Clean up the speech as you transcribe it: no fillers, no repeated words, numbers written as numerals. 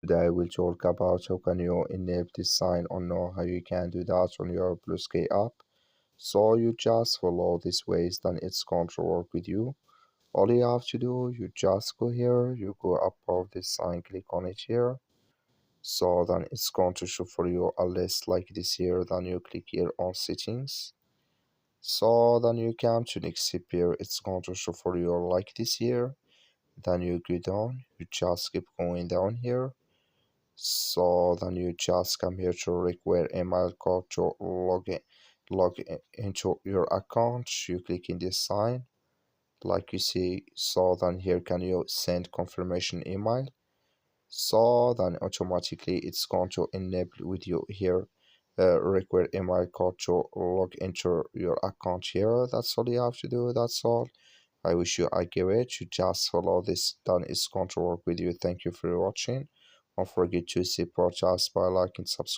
Today we'll talk about how can you enable this sign or know how you can do that on your Bluesky app. So you just follow these ways, then it's going to work with you. All you have to do, you just go here, you go above this sign, click on it here. So then it's going to show for you a list like this here. Then you click here on settings. So then you come to next step here. It's going to show for you like this here. Then you go down. You just keep going down here. So then you just come here to require email code to log in into your account. You click in this sign like you see. So then here can you send confirmation email. So then automatically it's going to enable with you here require email code to log into your account here. That's all you have to do. That's all. I wish you I give it. You just follow this, then it's going to work with you. Thank you for watching. Don't forget to support us by liking, subscribe.